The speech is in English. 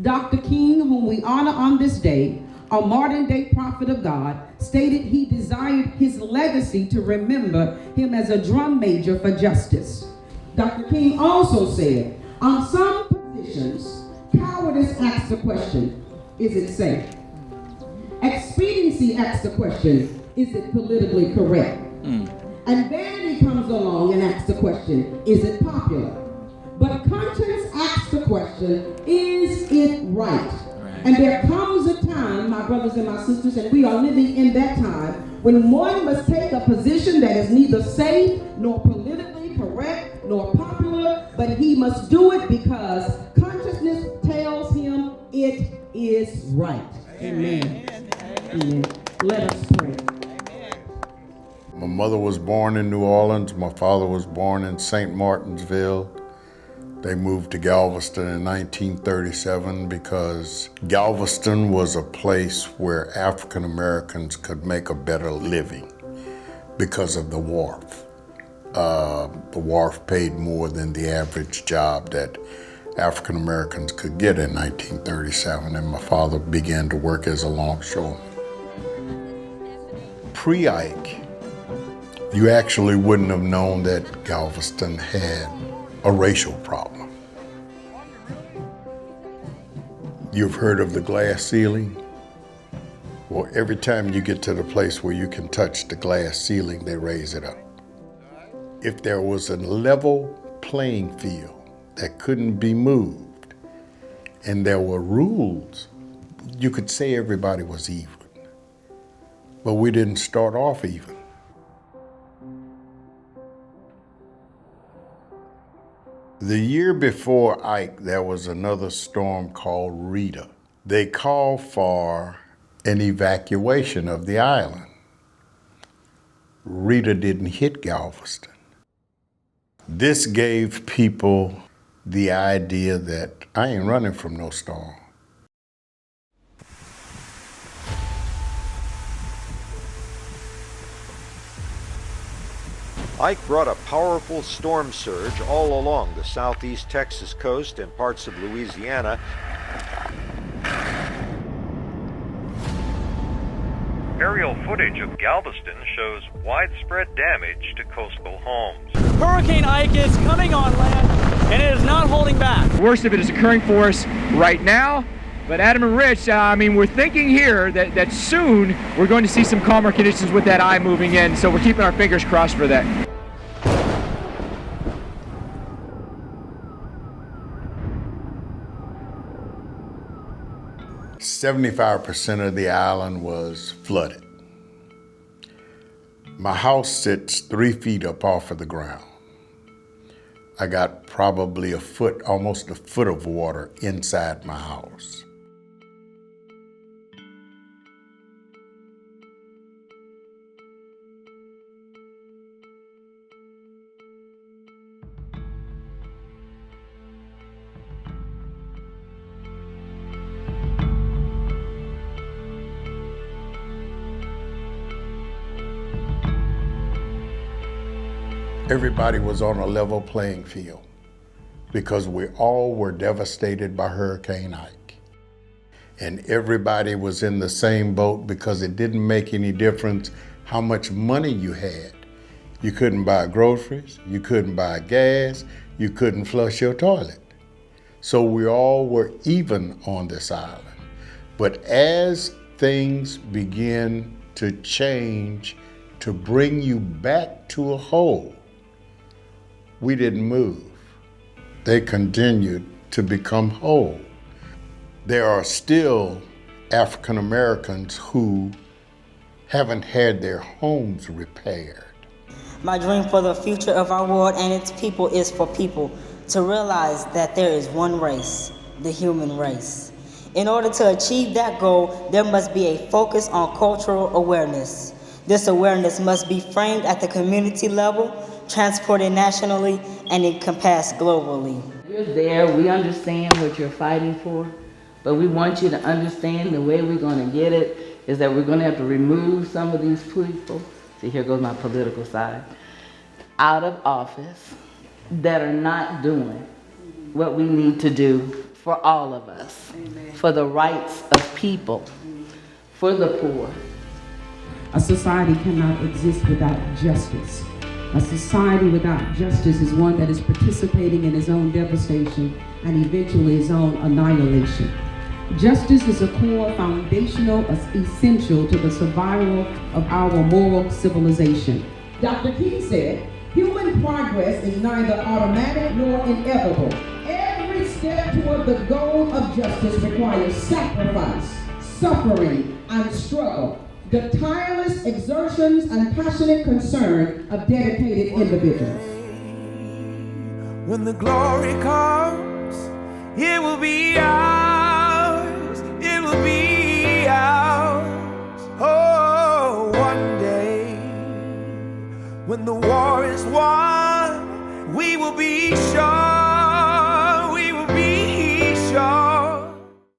Dr. King, whom we honor on this day, a modern-day prophet of God, stated he desired his legacy to remember him as a drum major for justice. Dr. King also said, on some positions, cowardice asks the question, is it safe? Expediency asks the question, is it politically correct? And vanity comes along and asks the question, is it popular? But conscience asks the question, is it right? And there comes a time, my brothers and my sisters, and we are living in that time, when one must take a position that is neither safe, nor politically correct, nor popular, but he must do it because consciousness tells him it is right. Amen. Amen. Let us pray. My mother was born in New Orleans. My father was born in St. Martinsville. They moved to Galveston in 1937 because Galveston was a place where African Americans could make a better living because of the wharf. The wharf paid more than the average job that African Americans could get in 1937, and my father began to work as a longshoreman. Pre-Ike, you actually wouldn't have known that Galveston had a racial problem. You've heard of the glass ceiling? Well, every time you get to the place where you can touch the glass ceiling, they raise it up. If there was a level playing field that couldn't be moved, and there were rules, you could say everybody was even. But we didn't start off even. The year before Ike, there was another storm called Rita. They called for an evacuation of the island. Rita didn't hit Galveston. This gave people the idea that I ain't running from no storm. Ike brought a powerful storm surge all along the southeast Texas coast and parts of Louisiana. Aerial footage of Galveston shows widespread damage to coastal homes. Hurricane Ike is coming on land, and it is not holding back. The worst of it is occurring for us right now. But Adam and Rich, we're thinking here that soon we're going to see some calmer conditions with that eye moving in, so we're keeping our fingers crossed for that. 75% of the island was flooded. My house sits 3 feet up off of the ground. I got probably a foot, almost a foot of water inside my house. Everybody was on a level playing field because we all were devastated by Hurricane Ike. And everybody was in the same boat because it didn't make any difference how much money you had. You couldn't buy groceries, you couldn't buy gas, you couldn't flush your toilet. So we all were even on this island. But as things begin to change to bring you back to a whole, we didn't move. They continued to become whole. There are still African Americans who haven't had their homes repaired. My dream for the future of our world and its people is for people to realize that there is one race, the human race. In order to achieve that goal, there must be a focus on cultural awareness. This awareness must be framed at the community level, transported nationally, and encompassed globally. You're there, we understand what you're fighting for, but we want you to understand the way we're going to get it is that we're going to have to remove some of these people, see, here goes my political side, out of office that are not doing what we need to do for all of us, for the rights of people, for the poor. A society cannot exist without justice. A society without justice is one that is participating in its own devastation and eventually its own annihilation. Justice is a core, foundational, essential to the survival of our moral civilization. Dr. King said, human progress is neither automatic nor inevitable. Every step toward the goal of justice requires sacrifice, suffering, and struggle. The tireless exertions and passionate concern of dedicated individuals. When the glory comes, it will be ours, it will be ours. Oh, one day, when the